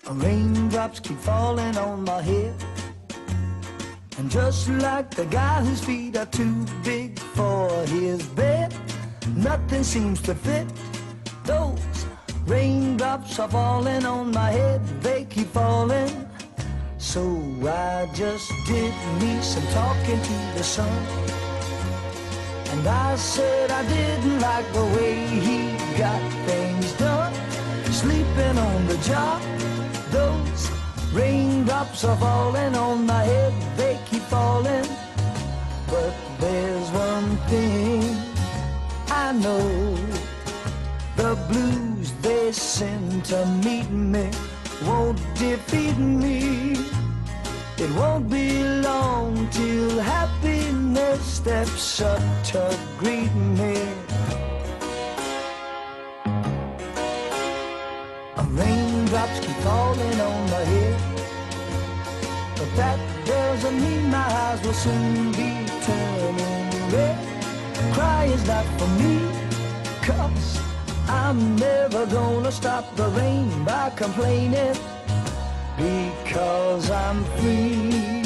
Raindrops keep falling on my head, and just like the guy whose feet are too big for his bed, nothing seems to fit. Those raindrops are falling on my head, they keep falling. So I just did me some talking to the sun, and I said I didn't like the way he got things done, sleeping on the job. Those raindrops are falling on my head, they keep falling. But there's one thing I know, the blues they send to meet me won't defeat me. It won't be long till happiness steps up to greet me. Raindrops keep falling on my head, but that doesn't mean my eyes will soon be turning red. Crying's not for me, 'cause I'm never gonna stop the rain by complaining, because I'm free.